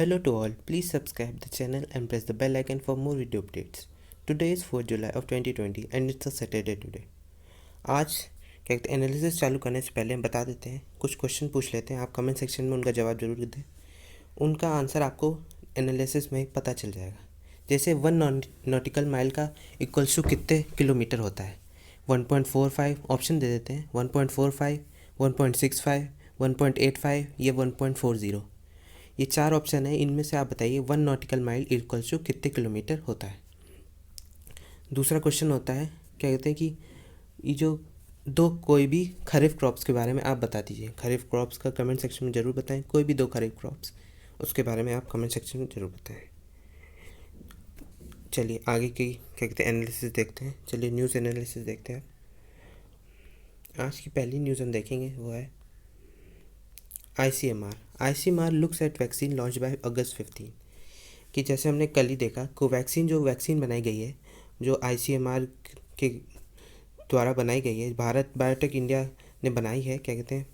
Hello to all, please subscribe the channel and press the bell icon for more video updates. Today is 4 July of 2020 and it's a Saturday today. आज क्या कहते हैं analysis चालू करने से पहले हम बता देते हैं, कुछ क्वेश्चन पूछ लेते हैं, आप कमेंट सेक्शन में उनका जवाब जरूर दें। उनका आंसर आपको एनालिसिस में पता चल जाएगा। जैसे 1 नॉटिकल माइल का इक्वल्स टू कितने किलोमीटर होता है। 1.45 ऑप्शन दे देते हैं, 1.45, 1.65, 1.85 या 1.40। ये 4 ऑप्शन है, इनमें से आप बताइए 1 नॉटिकल माइल इक्वल्स टू कितने किलोमीटर होता है। दूसरा क्वेश्चन होता है, क्या कहते हैं कि ये जो दो कोई भी खरीफ क्रॉप्स के बारे में आप बता दीजिए। खरीफ क्रॉप्स का कमेंट सेक्शन में ज़रूर बताएं, कोई भी 2 खरीफ क्रॉप्स उसके बारे में आप कमेंट सेक्शन में ज़रूर बताएं। चलिए आगे की क्या कहते हैं एनालिसिस देखते हैं। चलिए न्यूज़ एनालिसिस देखते हैं। आज की पहली न्यूज़ हम देखेंगे वो है ICMR looks at vaccine launch by August 15 कि जैसे हमने कल ही देखा कोवैक्सीन जो वैक्सीन बनाई गई है, जो ICMR के द्वारा बनाई गई है, भारत बायोटेक इंडिया ने बनाई है, क्या कहते हैं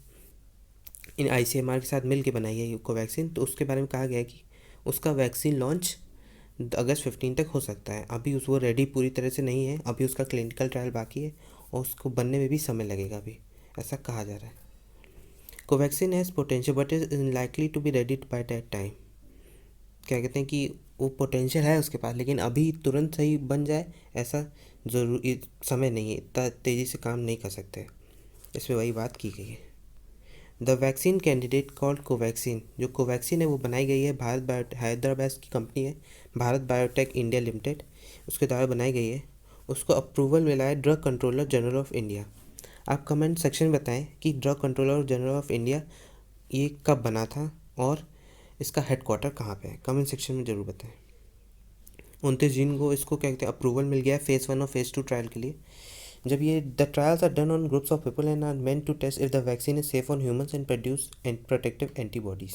इन ICMR के साथ मिल के बनाई है ये कोवैक्सीन। तो उसके बारे में कहा गया है कि उसका वैक्सीन लॉन्च अगस्त 15 तक हो सकता है। अभी वो रेडी पूरी तरह से नहीं है, अभी उसका क्लिनिकल ट्रायल बाकी है और उसको बनने में भी समय लगेगा अभी, ऐसा कहा जा रहा है। Covaxin has potential but is likely to be ready by that time. क्या कहते हैं कि वो पोटेंशियल है उसके पास, लेकिन अभी तुरंत सही बन जाए ऐसा ज़रूरी समय नहीं है, इतना तेज़ी से काम नहीं कर सकते। इसमें वही बात की गई है। The vaccine candidate called Covaxin, जो कोवैक्सीन है वो बनाई गई है हैदराबाद की कंपनी है भारत बायोटेक इंडिया लिमिटेड, उसके द्वारा बनाई गई है। उसको अप्रूवल मिला है drug controller general of India. आप कमेंट सेक्शन में बताएं कि drug controller general of India ये कब बना था और इसका हेडक्वार्टर कहाँ पे है, कमेंट सेक्शन में ज़रूर बताएं। 29 जून को इसको क्या कहते हैं अप्रूवल मिल गया है फेज़ 1 और फेज़ 2 ट्रायल के लिए। जब ये the trials are done on groups of people and are meant to test if the vaccine is safe on humans and produce and protective antibodies.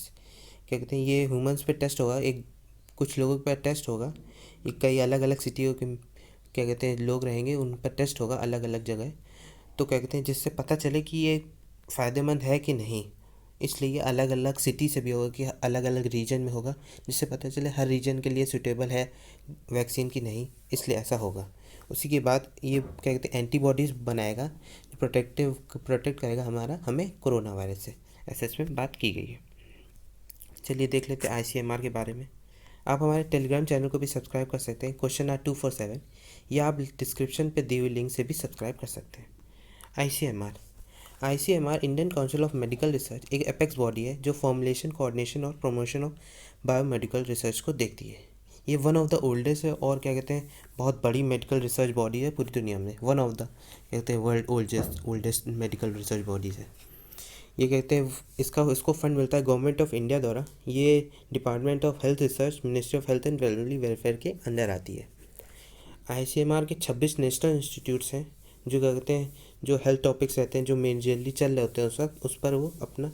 क्या कहते हैं ये ह्यूमंस पे टेस्ट होगा, एक कुछ लोगों पर टेस्ट होगा, ये कई अलग अलग सिटियों के क्या कहते हैं लोग रहेंगे, उन पर टेस्ट होगा अलग अलग जगह। तो क्या कहते हैं जिससे पता चले कि ये फ़ायदेमंद है कि नहीं, इसलिए ये अलग अलग सिटी से भी होगा कि अलग अलग रीजन में होगा, जिससे पता चले हर रीजन के लिए सूटेबल है वैक्सीन की नहीं, इसलिए ऐसा होगा। उसी के बाद ये क्या कहते हैं एंटीबॉडीज़ बनाएगा, प्रोटेक्ट करेगा हमें कोरोना वायरस से, ऐसे इसमें बात की गई है। चलिए देख लेते हैं ICMR के बारे में। आप हमारे टेलीग्राम चैनल को भी सब्सक्राइब कर सकते हैं, क्वेश्चन आर 247, या आप डिस्क्रिप्शन पे दी हुई लिंक से भी सब्सक्राइब कर सकते हैं। ICMR Indian council of medical research एक एपेक्स बॉडी है जो फॉर्मुलेशन, कोऑर्डिनेशन और प्रमोशन ऑफ बायोमेडिकल रिसर्च को देखती है। ये वन ऑफ द ओल्डेस्ट है और क्या कहते हैं बहुत बड़ी मेडिकल रिसर्च बॉडी है पूरी दुनिया में, वन ऑफ द कहते हैं world oldest medical research bodies है। ये कहते हैं इसको फंड मिलता है गवर्नमेंट ऑफ इंडिया द्वारा। ये department of health research, ministry of health and family welfare के अंदर आती है। ICMR के 26 नेशनल इंस्टीट्यूट्स हैं जो क्या कहते हैं जो हेल्थ टॉपिक्स रहते हैं जो मेजरली चल रहे होते हैं उस वक्त, उस पर वो अपना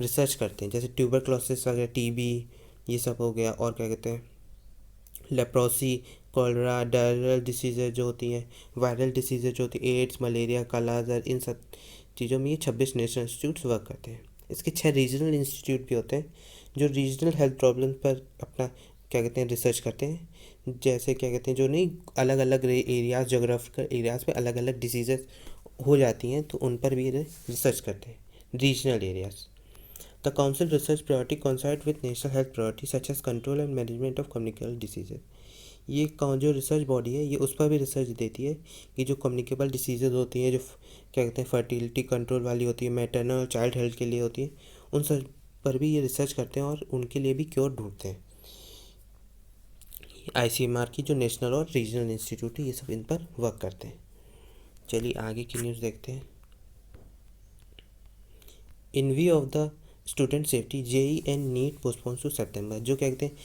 रिसर्च करते हैं। जैसे ट्यूबरक्लोसिस वगैरह, TB ये सब हो गया, और क्या कहते हैं लेप्रोसी, कॉलरा, डायरियल डिसीज़ेज जो होती हैं, वायरल डिसीज़ेज जो होती है, एड्स, मलेरिया, कालाजार, इन सब चीज़ों में ये 26 नेशनल इंस्टीट्यूट्स वर्क करते हैं। इसके 6 रीजनल इंस्टीट्यूट भी होते हैं जो रीजनल हेल्थ प्रॉब्लम पर अपना क्या कहते हैं रिसर्च करते हैं। जैसे क्या कहते हैं जो नहीं अलग अलग एरियाज़, जोग्राफिकल एरियाज़ में अलग अलग डिसीज़ेस हो जाती हैं तो उन पर भी रिसर्च करते हैं regional areas. The council research priority coincide with national health priority such as control and management of communicable diseases. ये जो रिसर्च बॉडी है ये उस पर भी रिसर्च देती है कि जो कम्युनिकेबल डिसीजेज होती हैं, जो क्या कहते हैं फर्टिलिटी कंट्रोल वाली होती है, मैटरनल और चाइल्ड हेल्थ के लिए होती है, उन सब पर भी ये रिसर्च करते हैं और उनके लिए भी क्योर ढूंढते हैं। ICMR की जो नेशनल और रीजनल इंस्टीट्यूट है ये सब इन पर वर्क करते हैं। चलिए आगे की न्यूज़ देखते हैं। In view of the student safety JEE and NEET postpone to September. जो क्या कहते हैं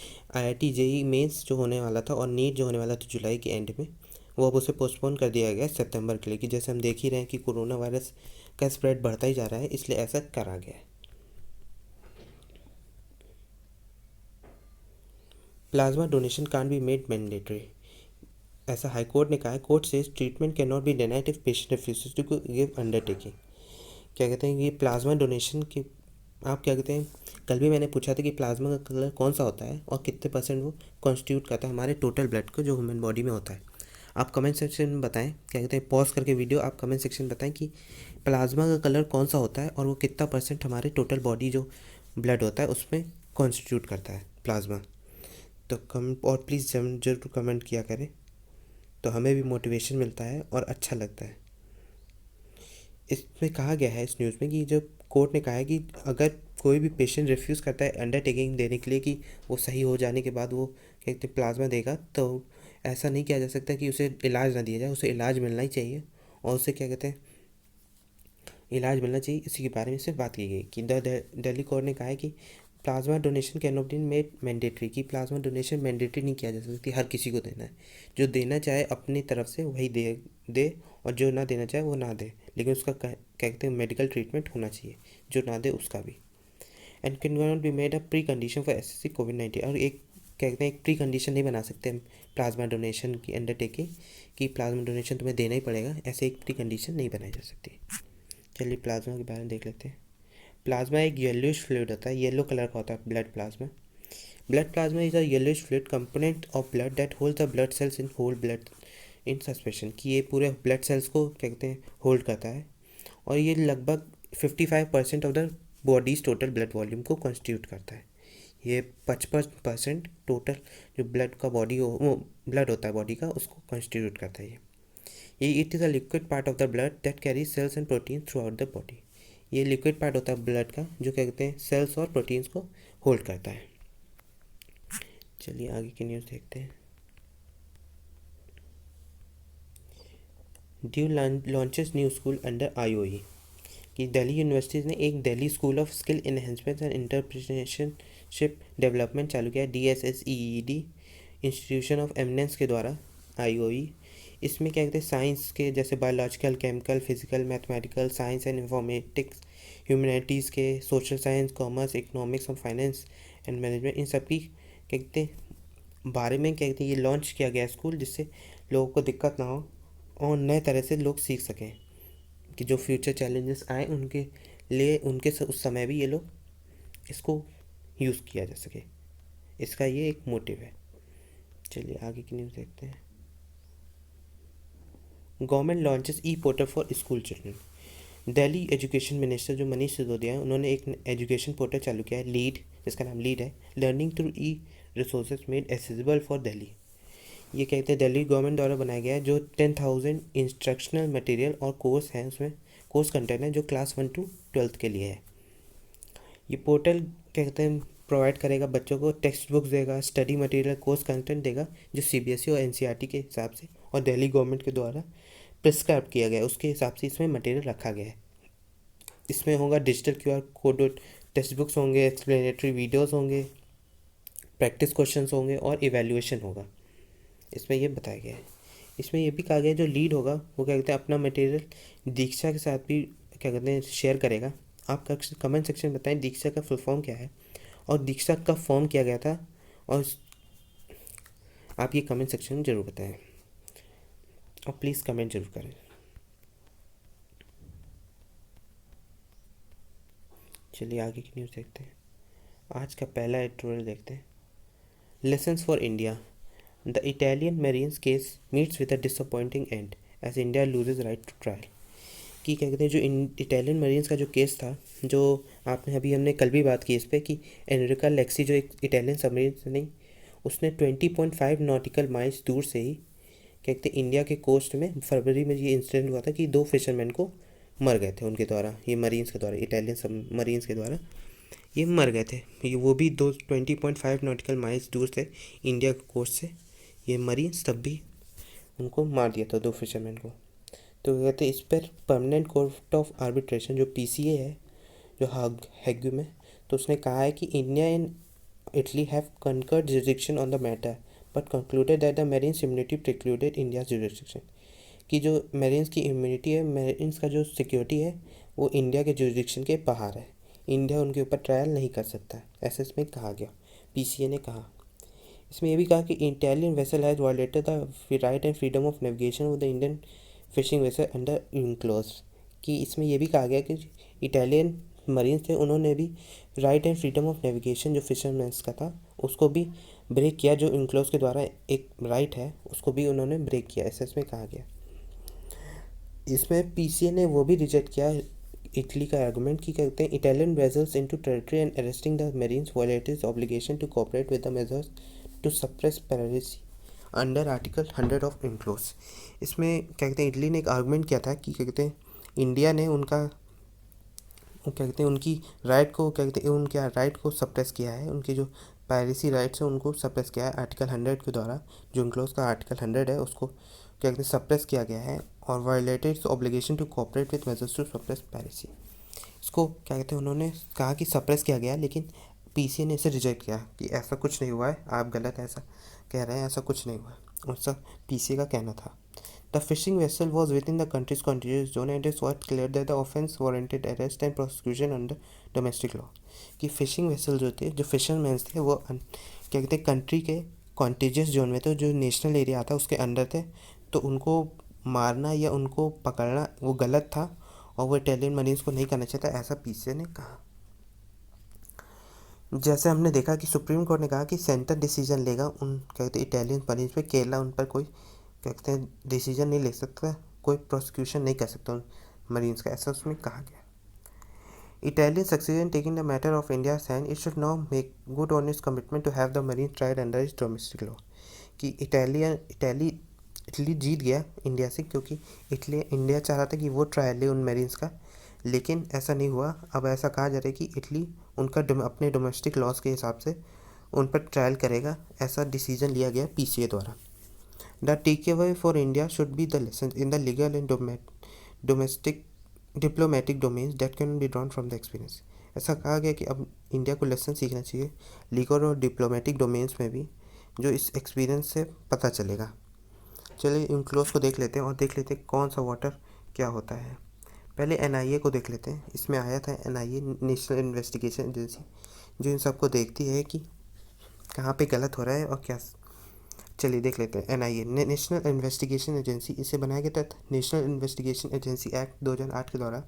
IIT JEE मेंस जो होने वाला था और नीट जो होने वाला था जुलाई के एंड में, वो अब उसे पोस्टपोन कर दिया गया सितंबर के लिए, कि जैसे हम देख ही रहे हैं कि कोरोना वायरस का स्प्रेड बढ़ता ही जा रहा है, इसलिए ऐसा करा गया है। Plasma donation can't be made mandatory, ऐसा हाई कोर्ट ने कहा है। कोर्ट से treatment can not be denied if patient refuses to give undertaking. क्या कहते हैं ये प्लाज्मा डोनेशन के आप क्या कहते हैं कल भी मैंने पूछा था कि प्लाज्मा का कलर कौन सा होता है और कितने % वो कॉन्स्टिट्यूट करता है हमारे टोटल ब्लड को जो ह्यूमन बॉडी में होता है। आप कमेंट सेक्शन में बताएं, क्या कहते हैं, पॉज करके वीडियो आप कमेंट सेक्शन में बताएं कि प्लाज्मा का कलर कौन सा होता है और वो कितना % हमारे टोटल बॉडी जो ब्लड होता है उसमें कॉन्स्टिट्यूट करता है प्लाज्मा। तो कमेंट, और प्लीज़ जरूर कमेंट किया करें, तो हमें भी मोटिवेशन मिलता है और अच्छा लगता है। इसमें कहा गया है इस न्यूज़ में कि जो कोर्ट ने कहा है कि अगर कोई भी पेशेंट रिफ्यूज़ करता है अंडरटेकिंग देने के लिए कि वो सही हो जाने के बाद वो क्या कहते हैं प्लाज्मा देगा, तो ऐसा नहीं किया जा सकता कि उसे इलाज ना दिया जाए, उसे इलाज मिलना ही चाहिए और उसे क्या कहते हैं इलाज मिलना चाहिए। इसी के बारे में से बात की गई कि दिल्ली कोर्ट ने कहा है कि plasma donation can not be made mandatory, कि प्लाज्मा डोनेशन मैंडेटरी नहीं किया जा सकती, हर किसी को देना है। जो देना चाहे अपनी तरफ से वही दे और जो ना देना चाहे वो ना दे, लेकिन उसका क्या कहते हैं मेडिकल ट्रीटमेंट होना चाहिए, जो ना दे उसका भी। And can not be made a precondition for accessing कोविड-19, और एक क्या कहते हैं एक प्री कंडीशन नहीं बना सकते हम प्लाज्मा डोनेशन की अंडरटेकिंग कि प्लाज्मा डोनेशन तुम्हें देना ही पड़ेगा, ऐसे एक प्री कंडीशन नहीं बनाई जा सकती। चलिए प्लाज्मा के बारे में देख लेते हैं। प्लाज्मा एक येलोइश फ्लूइड होता है, येलो कलर का होता है blood plasma. Blood plasma is a yellowish fluid component of blood that hold the blood cells in whole blood in suspension, कि ये पूरे ब्लड सेल्स को क्या कहते हैं होल्ड करता है और ये लगभग 55% of the bodies total blood volume को कॉन्स्टिट्यूट करता है। ये 55% टोटल जो ब्लड का बॉडी वो ब्लड होता है बॉडी का उसको कॉन्स्टिट्यूट करता है। ये it is a liquid part of the blood that carry cells and protein throughout the body. ये लिक्विड पार्ट होता है ब्लड का जो क्या कहते हैं सेल्स और प्रोटीन्स को होल्ड करता है। चलिए आगे की न्यूज़ देखते हैं। DU launches new school under IOE, कि दिल्ली यूनिवर्सिटीज़ ने एक Delhi school of skill enhancement and entrepreneurship development चालू किया है, DSSEED इंस्टीट्यूशन ऑफ एमिनेंस के द्वारा IOE। इसमें क्या कहते हैं साइंस के जैसे biological, chemical, physical, mathematical, science and informatics, humanities के, सोशल साइंस, कॉमर्स, इकोनॉमिक्स और फाइनेंस एंड मैनेजमेंट, इन सब की क्या कहते हैं बारे में क्या कहते हैं ये लॉन्च किया गया स्कूल, जिससे लोगों को दिक्कत ना हो और नए तरह से लोग सीख सकें कि जो फ्यूचर चैलेंजेस आए उनके लिए उस समय भी ये लोग इसको यूज़ किया जा सके, इसका ये एक मोटिव है। चलिए आगे की न्यूज़ देखते हैं। Government launches e portal for school children. Delhi education minister जो मनीष सिसोदिया हैं उन्होंने एक एजुकेशन पोर्टल चालू किया है लीड, जिसका नाम लीड है, learning through E resources made accessible for Delhi. ये कहते हैं दिल्ली गवर्नमेंट द्वारा बनाया गया है, जो 10,000 इंस्ट्रक्शनल मटेरियल और कोर्स हैं, उसमें कोर्स कंटेंट है जो क्लास 1 to 12 के लिए है। ये पोर्टल क्या कहते हैं प्रोवाइड करेगा बच्चों को टेक्स्ट बुक्स देगा, स्टडी मटेरियल, कोर्स कंटेंट देगा जो CBSE और NCERT के हिसाब से और दिल्ली गवर्नमेंट के द्वारा प्रिस्क्राइब किया गया है उसके हिसाब से इसमें मटेरियल रखा गया है। इसमें होगा digital QR code, text books होंगे, एक्सप्लेनेटरी वीडियोज़ होंगे, प्रैक्टिस क्वेश्चंस होंगे और इवेल्युएशन होगा, इसमें ये बताया गया है। इसमें ये भी कहा गया है जो लीड होगा वो क्या कहते हैं अपना मटेरियल दीक्षा के साथ भी क्या कहते हैं शेयर करेगा। आप कमेंट सेक्शन में बताएं दीक्षा का फुल फॉर्म क्या है और दीक्षा कब फॉर्म किया गया था, और आप ये कमेंट सेक्शन में ज़रूर बताएं और प्लीज़ कमेंट जरूर करें। चलिए आगे की न्यूज़ देखते हैं। आज का पहला एडिटोरियल देखते हैं। Lessons for India, the Italian marines case meets with a disappointing end as India loses right to trial, कि क्या कहते हैं जो इटालियन मरीन्स का जो केस था, जो आपने अभी हमने कल भी बात की इस पर कि एनरिका लेक्सी जो एक इटालियन सबमरीन नहीं, उसने 20.5 नॉटिकल माइल्स दूर से ही क्या कहते हैं इंडिया के कोस्ट में फरवरी में ये इंसिडेंट हुआ था कि 2 फिशरमैन को मर गए थे उनके द्वारा, ये मरीन्स के द्वारा, इटालियन सब मरीन्स के द्वारा ये मर गए थे। ये वो भी 20.5 नॉटिकल माइल्स दूर से इंडिया के कोस्ट से ये मरीन्स, तब भी उनको मार दिया था 2 फिशरमैन को। तो कहते हैं इस पर परमानेंट कोर्ट ऑफ आर्बिट्रेशन जो PCA है जो हैग में, तो उसने कहा है कि India and Italy have conquered jurisdiction on the matter but concluded that the marines immunity precluded India jurisdiction, कि जो मेरीन्स की इम्यूनिटी है, मेरीन्स का जो सिक्योरिटी है वो इंडिया के जुरिडिक्शन के बाहर है, इंडिया उनके ऊपर ट्रायल नहीं कर सकता, ऐसा इसमें कहा गया, PCA ने कहा। इसमें यह भी कहा कि Italian vessel has violated the right and freedom of navigation with the Indian fishing vessel under UNCLOS, कि इसमें यह भी कहा गया कि इटालियन मरीन्स थे उन्होंने भी right and freedom of navigation जो फिशरमैन्स का था उसको भी ब्रेक किया, जो यूनक्लोज के द्वारा एक राइट है उसको भी उन्होंने ब्रेक किया, ऐसा इसमें कहा गया। इसमें पीसीए ने वो भी रिजेक्ट किया इटली का आर्गूमेंट की कहते हैं Italian vessels into territory and arresting the marines violated obligation to cooperate with the measures to suppress piracy under article 100 of UNCLOS. इसमें क्या कहते हैं इटली ने एक आर्गूमेंट किया था कि क्या कहते हैं इंडिया ने उनका क्या कहते हैं उनकी राइट को क्या कहते हैं उनके राइट को सप्रेस किया है, उनकी जो पायरेसी राइट्स है उनको सप्रेस किया है आर्टिकल 100 के द्वारा, जो यूनक्लोज का आर्टिकल 100 है उसको क्या कहते हैं सप्रेस किया गया है और violated obligation to cooperate with measures to suppress piracy. इसको क्या कहते हैं उन्होंने कहा कि सप्रेस किया गया, लेकिन पीसीए ने इसे रिजेक्ट किया कि ऐसा कुछ नहीं हुआ है, आप गलत ऐसा कह रहे हैं, ऐसा कुछ नहीं हुआ है, उसका पीसीए का कहना था। The fishing vessel was within the country's contiguous zone and it was clear that the offence warranted arrest and prosecution under domestic law। कि फिशिंग वेसल जो थे, जो फिशरमैन्स थे वो क्या कहते हैं कंट्री के कॉन्टिजियस जोन में थे, जो नेशनल एरिया था उसके अंदर थे, तो उनको मारना या उनको पकड़ना वो गलत था और वो इटालियन मरीन्स को नहीं करना चाहिए था, ऐसा पीसीए ने कहा। जैसे हमने देखा कि सुप्रीम कोर्ट ने कहा कि सेंटर डिसीजन लेगा उन क्या कहते हैं इटालियन मरीन्स पे, केरला उन पर कोई कहते हैं डिसीजन नहीं ले सकता, कोई प्रोसिक्यूशन नहीं कर सकता मरीन्स का, ऐसा उसमें कहा गया। Italian succeed in taking the matter of India hand, it should now make good on its commitment to have the marine tried under its domestic law. कि इटली जीत गया इंडिया से, क्योंकि इंडिया चाह रहा था कि वो ट्रायल ले उन मरीन्स का, लेकिन ऐसा नहीं हुआ। अब ऐसा कहा जा रहा है कि इटली उनका अपने डोमेस्टिक लॉज के हिसाब से उन पर ट्रायल करेगा, ऐसा डिसीजन लिया गया पीसीए द्वारा। The takeaway for India should be the lessons in the legal and domestic diplomatic domains that can be drawn from the experience। ऐसा कहा गया कि अब इंडिया को लेसन सीखना चाहिए लीगल और डिप्लोमेटिक डोमेन्स में भी, जो इस एक्सपीरियंस से पता चलेगा। चलिए यूनक्लोज को देख लेते हैं और देख लेते हैं कौन सा वाटर क्या होता है। पहले एनआईए को देख लेते हैं। इसमें आया था एनआईए, नेशनल इन्वेस्टिगेशन एजेंसी, जो इन सबको देखती है कि कहाँ पे गलत हो रहा है और क्या। चलिए देख लेते हैं एनआईए, नेशनल इन्वेस्टिगेशन एजेंसी। इसे बनाया गया था नेशनल इन्वेस्टिगेशन एजेंसी एक्ट 2008 के द्वारा।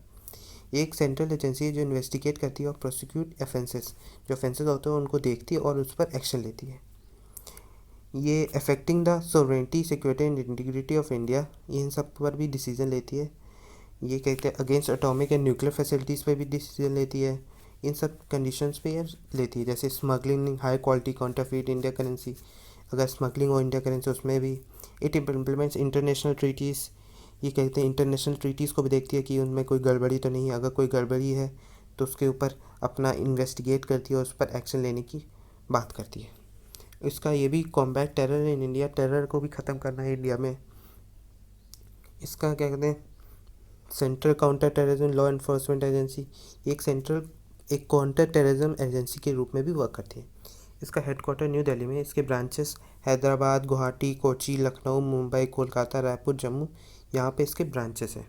ये एक सेंट्रल एजेंसी है जो इन्वेस्टिगेट करती है और प्रोसिक्यूट ऑफेंसेस, जो ऑफेंसेस होते हैं उनको देखती है और उस पर एक्शन लेती है। ये affecting the sovereignty, security and integrity of India, इन सब पर भी डिसीजन लेती है। ये कहते हैं against atomic and nuclear facilities पे भी डिसीजन लेती है। इन सब कंडीशंस पे ये लेती है, जैसे smuggling high quality counterfeit India currency, अगर स्मगलिंग हो इंडिया करेंसी उसमें भी। इट इम्प्लीमेंट्स इंटरनेशनल ट्रीटीज़, ये कहते हैं इंटरनेशनल ट्रीटीज़ को भी देखती है कि उनमें कोई गड़बड़ी तो नहीं है, अगर कोई गड़बड़ी है तो उसके ऊपर अपना इन्वेस्टिगेट करती है और उस पर एक्शन लेने की बात करती है। इसका ये भी combat terror in India, terror को भी ख़त्म करना है इंडिया में। इसका क्या कहते हैं central counter terrorism law enforcement agency, एक काउंटर टेररिज्म एजेंसी के रूप में भी वर्क करती है। इसका हेडक्वार्टर न्यू दिल्ली में, इसके ब्रांचेस हैदराबाद, गुवाहाटी, कोची, लखनऊ, मुंबई, कोलकाता, रायपुर, जम्मू, यहाँ पे इसके ब्रांचेस हैं।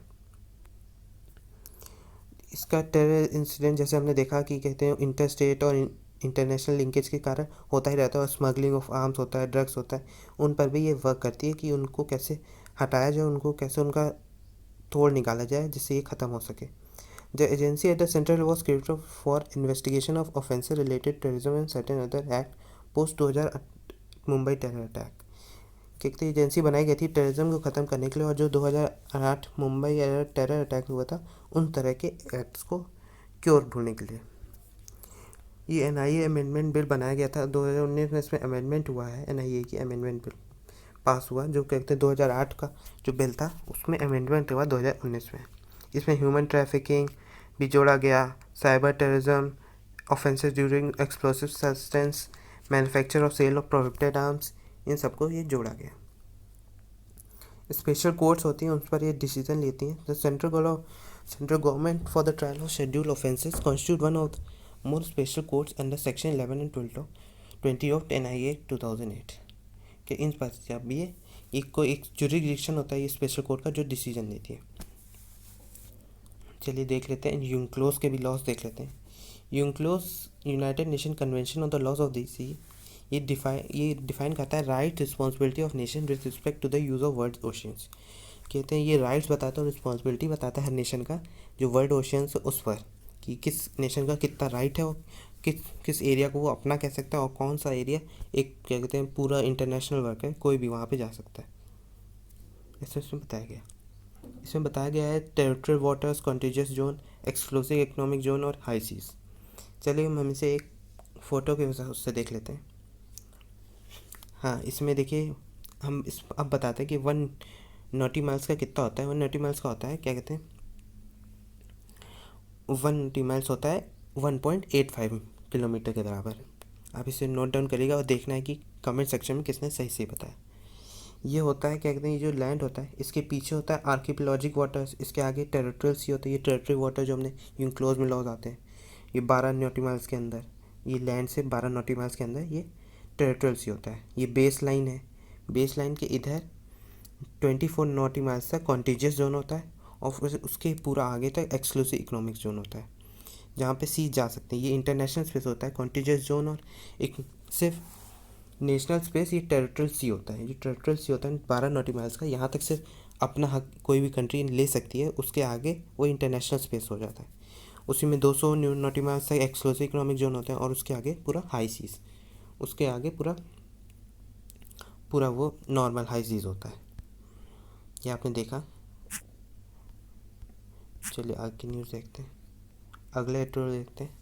इसका टेरर इंसिडेंट जैसे हमने देखा कि कहते हैं इंटर स्टेट और इंटरनेशनल लिंकेज के कारण होता ही रहता है, और स्मगलिंग ऑफ आर्म्स होता है, ड्रग्स होता है, उन पर भी ये वर्क करती है कि उनको कैसे हटाया जाए, उनको कैसे उनका तोड़ निकाला जाए जिससे ये ख़त्म हो सके। The agency at the central was created for investigation of offences related to terrorism and certain other act post 2000 Mumbai terror attack. कहते एजेंसी बनाई गई थी टेररिज्म को ख़त्म करने के लिए, और जो 2008 मुंबई टेरर अटैक हुआ था उन तरह के एक्ट्स को क्योर ढूंढने के लिए ये एनआईए अमेंडमेंट बिल बनाया गया था। 2019 में इसमें अमेंडमेंट हुआ है, एनआईए की अमेंडमेंट बिल पास हुआ, जो कहते हैं 2008 का जो बिल था उसमें अमेंडमेंट हुआ 2019 में। इसमें ह्यूमन ट्रैफिकिंग भी जोड़ा गया, cyber terrorism, offences during explosive substance, manufacture और सेल ऑफ प्रोहिबिटेड आर्म्स, इन सबको ये जोड़ा गया। स्पेशल कोर्ट्स होती हैं, उन पर ये डिसीजन लेती हैं। The central government for the trial of schedule offences constitute one of more special courts under section 11 and 20 of NIA 2008 के इन पर जब ये एक जुरिडिक्शन होता है ये स्पेशल कोर्ट का जो डिसीजन लेती है। चलिए देख लेते हैं यूनक्लोज के भी लॉज देख लेते हैं। UNCLOS United Nation convention on the laws of the sea, ये डिफाइन करता है right responsibility of nation with respect to the use of world oceans. कहते हैं ये राइट्स बताता है और रिस्पॉन्सिबिलिटी बताता है हर नेशन का जो वर्ल्ड ओशियंस उस पर, कि किस नेशन का कितना राइट है और किस किस एरिया को वो अपना कह सकता है और कौन सा एरिया एक क्या कहते हैं पूरा इंटरनेशनल वर्क है, कोई भी वहाँ पे जा सकता है। ऐसे इसमें बताया गया। इसमें बताया गया है territorial waters, contiguous zone, exclusive economic zone और हाई सीज। चलिए हम इसे एक फ़ोटो के उससे देख लेते हैं। हाँ, इसमें देखिए हम इस अब बताते हैं कि 1 नॉटी माइल्स का कितना होता है। 1 नॉटी माइल्स का होता है क्या कहते हैं, 1 नॉटी माइल्स होता है 1.85 किलोमीटर के बराबर। आप इसे नोट डाउन करिएगा और देखना है कि कमेंट सेक्शन में किसने सही से बताया। ये होता है क्या कहते हैं, ये जो लैंड होता है इसके पीछे होता है आर्किपेलॉजिक वाटर्स, इसके आगे टेरिटोरियल सी होता है। ये टेरिटोरियल वाटर जो हमने यूनक्लोज में लॉज आते हैं, ये 12 नॉटी माइल्स के अंदर, ये लैंड से 12 नॉटी माइल्स के अंदर ये टेरिटोरियल सी होता है। ये बेस लाइन है, बेस लाइन के इधर 24 नॉटी माइल्स तक कॉन्टिजियस जोन होता है और फिर उसके पूरा आगे तक एक्सक्लूसिव इकोनॉमिक जोन होता है, जहाँ पे सी जा सकते हैं। ये इंटरनेशनल स्पेस होता है कॉन्टिजियस जोन, और एक सिर्फ नेशनल स्पेस ये टेरिटोरियल सी होता है। ये टेरिटोरियल सी होता है 12 नॉटी माइल्स का, यहाँ तक सिर्फ अपना हक कोई भी कंट्री ले सकती है, उसके आगे वो इंटरनेशनल स्पेस हो जाता है। उसी में 200 नॉटी माइल्स तक एक्सक्लूसिव इकोनॉमिक जोन होता है और उसके आगे पूरा हाई सीज, उसके आगे पूरा पूरा वो नॉर्मल हाई सीज होता है। ये आपने देखा। चलिए आगे की न्यूज़ देखते हैं, अगले एडिटोरियल देखते हैं।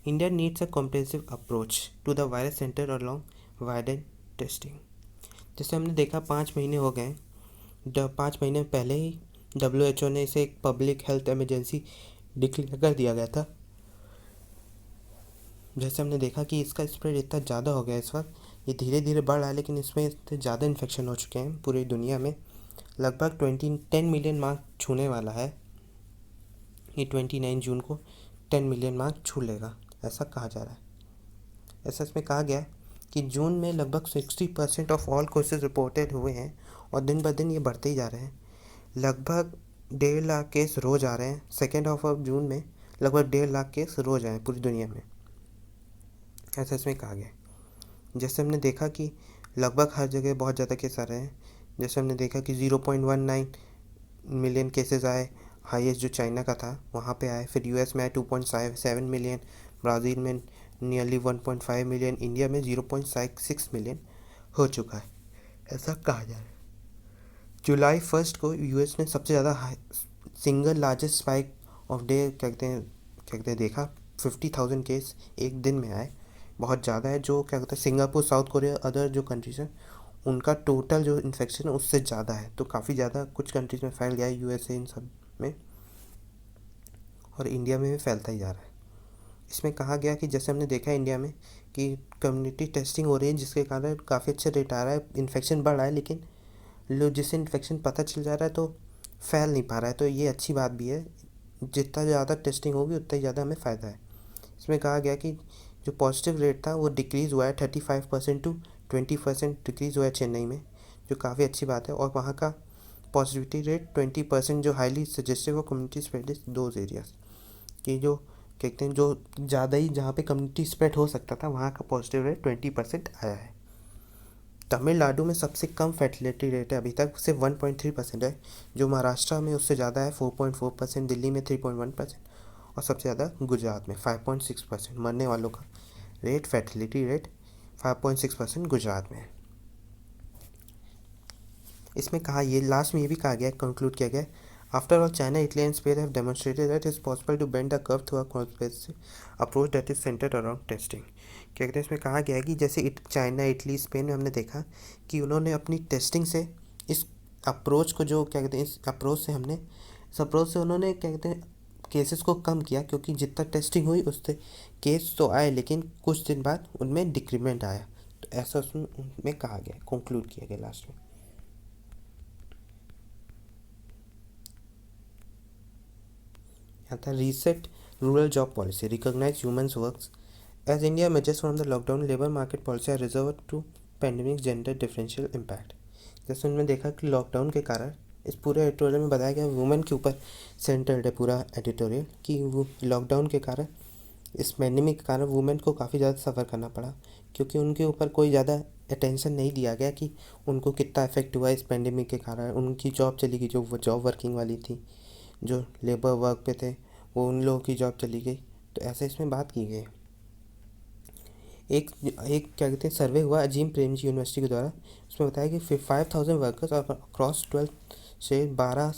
India needs a comprehensive approach to the virus centre along वाइडेड टेस्टिंग। जैसे हमने देखा 5 महीने हो गए, 5 महीने पहले ही WHO ने इसे एक पब्लिक हेल्थ इमरजेंसी डिक्लेयर कर दिया गया था। जैसे हमने देखा कि इसका स्प्रेड इतना ज़्यादा हो गया इस वक्त, ये धीरे धीरे बढ़ रहा है, लेकिन इसमें इतने ज़्यादा इन्फेक्शन हो चुके हैं पूरी दुनिया में, लगभग 10 मिलियन मार्क छूने वाला है। ये 29 जून को 10 मिलियन मार्क छू लेगा, ऐसा कहा जा रहा है। ऐसा इसमें कहा गया कि जून में लगभग 60% ऑफ ऑल केसेस रिपोर्टेड हुए हैं और दिन ब दिन ये बढ़ते ही जा रहे हैं। लगभग 1.5 लाख केस रोज़ आ रहे हैं। सेकेंड हाफ ऑफ जून में लगभग 1.5 लाख केस रोज़ आए पूरी दुनिया में, ऐसा इसमें कहा गया। जैसे हमने देखा कि लगभग हर जगह बहुत ज़्यादा केस आ रहे हैं। जैसे हमने देखा कि 0.19 मिलियन केसेस आए, हाईएस्ट जो चाइना का था वहाँ पे आए। फिर यूएस में आए 2.7 मिलियन, ब्राज़ील में नियरली 1.5 मिलियन, इंडिया में 0.6 मिलियन हो चुका है, ऐसा कहा जा रहा है। जुलाई 1 को यूएस ने सबसे ज़्यादा single largest spike of day क्या कहते हैं देखा, 50,000 केस एक दिन में आए, बहुत ज़्यादा है। जो क्या कहते हैं सिंगापुर, साउथ कोरिया, अदर जो कंट्रीज हैं उनका टोटल जो इन्फेक्शन है उससे ज़्यादा है, तो काफ़ी ज़्यादा कुछ कंट्रीज़ में फैल गया है, यूएसए इन सब में, और इंडिया में भी फैलता ही जा रहा है। इसमें कहा गया कि जैसे हमने देखा है इंडिया में कि कम्युनिटी टेस्टिंग हो रही है, जिसके कारण काफ़ी अच्छा रेट आ रहा है, इन्फेक्शन बढ़ रहा है, लेकिन लोग जिससे इन्फेक्शन पता चल जा रहा है तो फैल नहीं पा रहा है, तो ये अच्छी बात भी है। जितना ज़्यादा टेस्टिंग होगी उतना ही ज़्यादा हमें फ़ायदा है। इसमें कहा गया कि जो पॉजिटिव रेट था वो डिक्रीज़ हुआ है 35% टू 20% डिक्रीज़ हुआ है चेन्नई में, जो काफ़ी अच्छी बात है। और वहाँ का पॉजिटिविटी रेट 20%, जो हाईली सजेस्टिव और community spread is those areas, कि जो कहते हैं जो ज़्यादा ही जहाँ पे कम्युनिटी स्प्रेड हो सकता था वहाँ का पॉजिटिव रेट 20% आया है। तमिलनाडु में सबसे कम फर्टिलिटी रेट है अभी तक, सिर्फ 1.3% है। जो महाराष्ट्र में उससे ज़्यादा है 4.4%, दिल्ली में 3.1% और सबसे ज़्यादा गुजरात में 5.6% मरने वालों का रेट, फर्टिलिटी रेट 5.6% गुजरात में है। इसमें कहा, ये लास्ट में ये भी कहा गया, कंक्लूड किया गया, after all China, Italy and Spain have demonstrated that it's possible to bend the curve through a comprehensive approach that is centred around testing. क्या कहते हैं इसमें कहा गया है कि जैसे चाइना, इटली, स्पेन में हमने देखा कि उन्होंने अपनी टेस्टिंग से इस अप्रोच को, जो क्या कहते हैं इस अप्रोच से उन्होंने क्या कहते हैं केसेस को कम किया, क्योंकि जितना टेस्टिंग हुई उससे केस तो आए, लेकिन कुछ दिन बाद उनमें डिक्रीमेंट आया। तो ऐसा उसमें कहा गया, कंक्लूड किया गया लास्ट में। यहाँ था reset rural job policy, recognise humans works as India emerges from the lockdown, labour market policy are reserve to pandemic gender differential impact. जैसे उन्होंने देखा कि लॉकडाउन के कारण, इस पूरे एडिटोरियल में बताया गया वुमेन के ऊपर सेंटर्ड है पूरा एडिटोरियल, कि वो लॉकडाउन के कारण, इस पेंडेमिक के कारण वुमेन को काफ़ी ज़्यादा सफ़र करना पड़ा, क्योंकि उनके ऊपर कोई ज़्यादा अटेंशन नहीं दिया गया कि उनको कितना इफेक्ट हुआ इस पेंडेमिक के कारण। उनकी जॉब चली गई, जो वो जॉब वर्किंग वाली थी, जो लेबर वर्क पे थे, वो उन लोगों की जॉब चली गई, तो ऐसा इसमें बात की गई है। एक एक क्या कहते हैं सर्वे हुआ अजीम प्रेमजी यूनिवर्सिटी के द्वारा, उसमें बताया कि 5000 वर्कर्स और अक्रॉस 12 से 12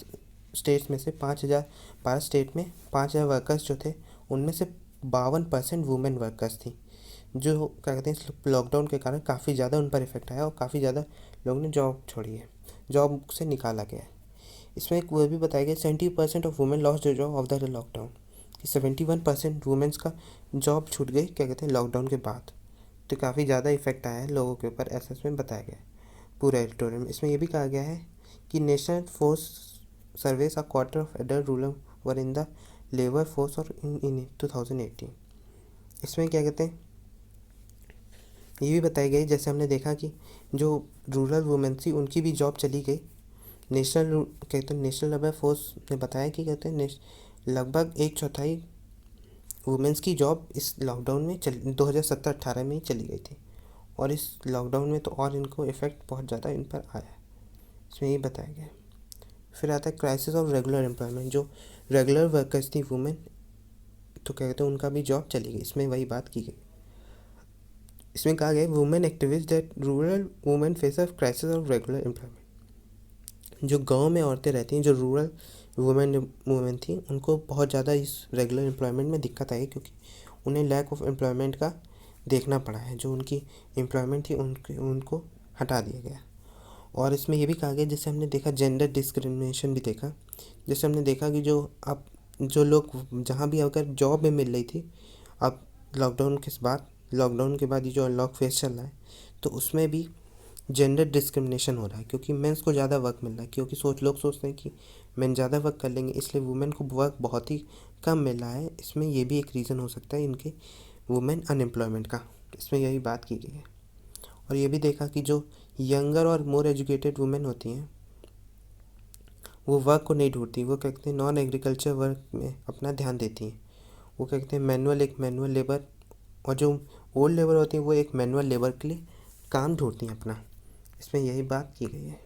स्टेट्स में से 5000, 12 स्टेट में 5000 वर्कर्स जो थे उनमें से 52% वुमेन वर्कर्स थी, जो क्या कहते हैं इस लॉकडाउन के कारण काफ़ी ज़्यादा उन पर इफेक्ट आया और काफ़ी ज़्यादा लोगों ने जॉब छोड़ी है, जॉब से निकाला गया है। इसमें एक वो भी बताया गया 70% of women lost their job of the lockdown, कि 71% वुमेन्स का जॉब छूट गई क्या कहते हैं लॉकडाउन के बाद। तो काफ़ी ज़्यादा इफेक्ट आया है लोगों के ऊपर, ऐसा इसमें बताया गया है पूरा एडिटोरियल में। इसमें यह भी कहा गया है कि national force surveys a quarter of adult rural were in the labour force और इन 2018। इसमें क्या कहते हैं ये भी बताया गया जैसे हमने देखा कि जो रूरल वुमेन थी उनकी भी जॉब चली गई। नेशनल लेबर फोर्स ने बताया कि कहते हैं लगभग 1/4 वुमेंस की जॉब इस लॉकडाउन में 2017-18 में ही चली गई थी, और इस लॉकडाउन में तो और इनको इफ़ेक्ट बहुत ज़्यादा इन पर आया है, इसमें ये बताया गया है। फिर आता है क्राइसिस ऑफ रेगुलर एम्प्लॉयमेंट, जो रेगुलर वर्कर्स थी वुमेन, तो क्या कहते हैं उनका भी जॉब चली गई, इसमें वही बात की गई। इसमें कहा गया women activist that rural women face of crisis of regular employment, जो गांव में औरतें रहती हैं, जो रूरल वुमेन थी, उनको बहुत ज़्यादा इस रेगुलर एम्प्लॉयमेंट में दिक्कत आई, क्योंकि उन्हें लैक ऑफ एम्प्लॉयमेंट का देखना पड़ा है, जो उनकी एम्प्लॉयमेंट थी उनको हटा दिया गया। और इसमें यह भी कहा गया जैसे हमने देखा जेंडर डिस्क्रिमिनेशन भी देखा, जैसे हमने देखा कि जो लोग जहाँ भी अगर जॉब में मिल रही थी, अब लॉकडाउन के बाद ये जो अनलॉक फेज चल रहा है, तो उसमें भी जेंडर डिस्क्रिमिनेशन हो रहा है, क्योंकि मेंस को ज़्यादा वर्क मिल रहा है, क्योंकि लोग सोचते हैं कि मेन ज़्यादा वर्क कर लेंगे, इसलिए वुमेन को वर्क बहुत ही कम मिल रहा है। इसमें ये भी एक रीज़न हो सकता है इनके वुमेन अनएम्प्लॉयमेंट का, इसमें यही बात की गई है। और ये भी देखा कि जो यंगर और मोर एजुकेटेड वुमेन होती हैं वो वर्क को नहीं ढूंढती, वो कहते हैं नॉन एग्रीकल्चर वर्क में अपना ध्यान देती हैं। वो कहते हैं मैनुअल लेबर, और जो ओल्ड लेबर होती हैं वो एक मैनुअल लेबर के लिए काम ढूंढती हैं अपना, इसमें यही बात की गई है।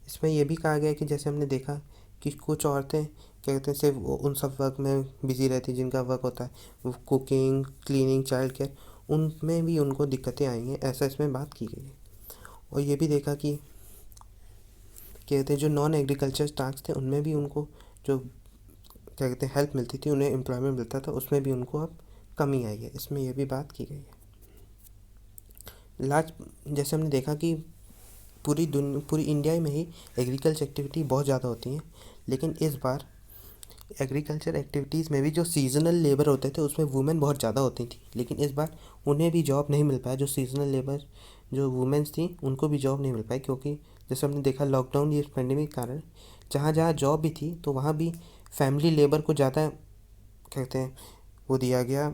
इसमें यह भी कहा गया है कि जैसे हमने देखा कि कुछ औरतें क्या कहते हैं सिर्फ उन सब वर्क में बिजी रहती, जिनका वर्क होता है वो कुकिंग, क्लीनिंग, चाइल्ड केयर, उनमें भी उनको दिक्कतें आएंगी, ऐसा इसमें बात की गई है। और ये भी देखा कि क्या कहते हैं जो नॉन एग्रीकल्चर टास्क थे उनमें भी उनको जो क्या कहते हैं हेल्प मिलती थी, उन्हें एम्प्लॉयमेंट मिलता था, उसमें भी उनको अब कमी आई है, इसमें यह भी बात की गई है। जैसे हमने देखा कि पूरी इंडिया में ही एग्रीकल्चर एक्टिविटी बहुत ज़्यादा होती हैं, लेकिन इस बार एग्रीकल्चर एक्टिविटीज़ में भी जो सीजनल लेबर होते थे उसमें वुमेन बहुत ज़्यादा होती थी, लेकिन इस बार उन्हें भी जॉब नहीं मिल पाया। जो सीजनल लेबर जो वुमेन्स थी उनको भी जॉब नहीं मिल पाई, क्योंकि जैसे हमने देखा लॉकडाउन ये पेंडेमिक के कारण जहाँ जहाँ जॉब भी थी तो वहाँ भी फैमिली लेबर को ज़्यादा कहते हैं वो दिया गया,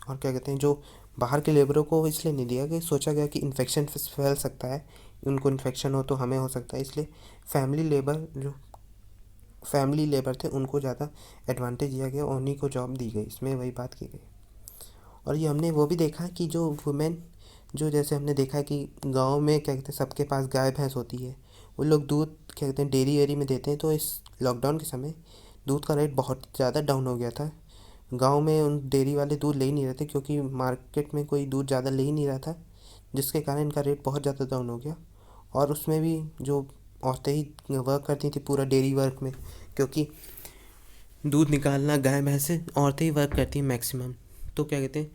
और क्या कहते हैं जो बाहर के लेबरों को इसलिए नहीं दिया कि सोचा गया कि इन्फेक्शन फैल सकता है, उनको इन्फेक्शन हो तो हमें हो सकता है, इसलिए फैमिली लेबर थे उनको ज़्यादा एडवांटेज दिया गया और उन्हीं को जॉब दी गई, इसमें वही बात की गई। और ये हमने वो भी देखा कि जो वुमेन जो जैसे हमने देखा कि गांव में क्या कहते हैं सबके पास गाय भैंस होती है, वो लोग दूध क्या कहते हैं डेयरी वेरी में देते हैं, तो इस लॉकडाउन के समय दूध का रेट बहुत ज़्यादा डाउन हो गया था। गांव में उन डेयरी वाले दूध ले ही नहीं रहे थे, क्योंकि मार्केट में कोई दूध ज़्यादा ले ही नहीं रहा था, जिसके कारण इनका रेट बहुत ज़्यादा डाउन हो गया। और उसमें भी जो औरतें ही वर्क करती थी पूरा डेयरी वर्क में, क्योंकि दूध निकालना गाय भैंस से औरतें ही वर्क करती हैं मैक्सिमम, तो क्या कहते हैं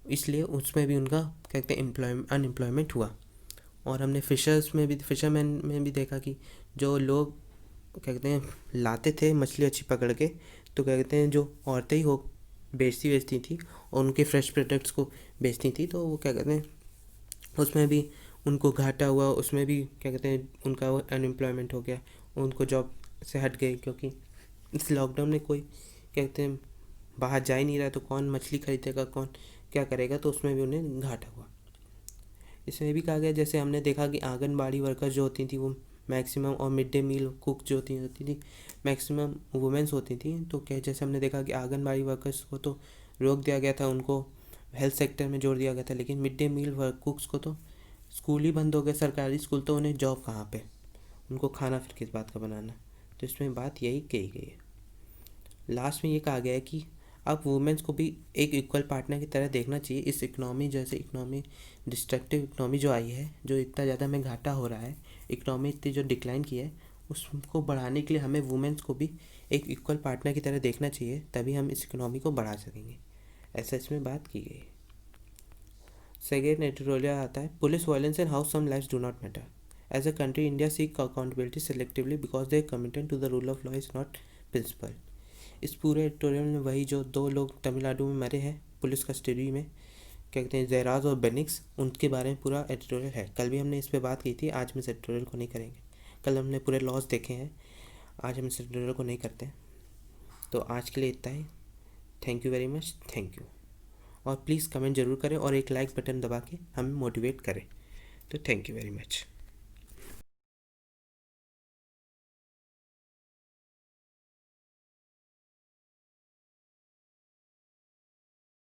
इसलिए उसमें भी उनका क्या कहते हैं अनएम्प्लॉयमेंट हुआ। और हमने फिशरमैन में भी देखा कि जो लोग क्या कहते हैं लाते थे मछली अच्छी पकड़ के, तो क्या कहते हैं जो औरतें ही हो बेचती थी और उनके फ्रेश प्रोडक्ट्स को बेचती थी, तो वो क्या कहते हैं उसमें भी उनको घाटा हुआ, उसमें भी क्या कहते हैं उनका अनएम्प्लॉयमेंट हो गया, उनको जॉब से हट गए, क्योंकि इस लॉकडाउन में कोई क्या कहते हैं बाहर जा ही नहीं रहा, तो कौन मछली खरीदेगा, कौन क्या करेगा, तो उसमें भी उन्हें घाटा हुआ। इसमें भी कहा गया जैसे हमने देखा कि आंगनबाड़ी वर्कर्स जो होती थी वो मैक्सिमम, और मिड डे मील कुक जो होती थी मैक्सिमम वुमेन्स होती थी, तो क्या जैसे हमने देखा कि आंगनबाड़ी वर्कर्स को तो रोक दिया गया था, उनको हेल्थ सेक्टर में जोड़ दिया गया था, लेकिन mid day meal work cooks को तो स्कूल ही बंद हो गए सरकारी स्कूल, तो उन्हें जॉब कहाँ पे, उनको खाना फिर किस बात का बनाना, तो इसमें बात यही कही गई है। लास्ट में ये कहा गया है कि अब वुमेन्स को भी एक इक्वल पार्टनर की तरह देखना चाहिए। इस इकनॉमी जैसे इकनॉमी डिस्ट्रक्टिव इकनॉमी जो आई है, जो इतना ज़्यादा हमें घाटा हो रहा है, इकनॉमी इतनी जो डिक्लाइन की है, उसको बढ़ाने के लिए हमें वुमेन्स को भी एक इक्वल पार्टनर की तरह देखना चाहिए, तभी हम इस इकनॉमी को बढ़ा सकेंगे। ऐसा इसमें बात की गई है। सेकेंड एडिटोरियल आता है, police violence and how some lives do not matter. As a country India seek accountability selectively because they committed to the rule of law is not principle. इस पूरे एडिटोरियल में वही जो 2 लोग तमिलनाडु में मरे हैं पुलिस कस्टडी में, क्या कहते हैं, जयराज और बेनिक्स, उनके बारे में पूरा एडिटोरियल है। कल भी हमने इस पर बात की थी, आज हम इस एडिटोरियल को नहीं करेंगे। कल हमने पूरे लॉज देखे हैं, आज हम इस एडिटोरियल को नहीं करते हैं। तो आज के लिए इतना ही। Thank you very much, thank you. और प्लीज़ कमेंट ज़रूर करें और एक लाइक बटन दबा के हमें मोटिवेट करें। तो थैंक यू वेरी मच।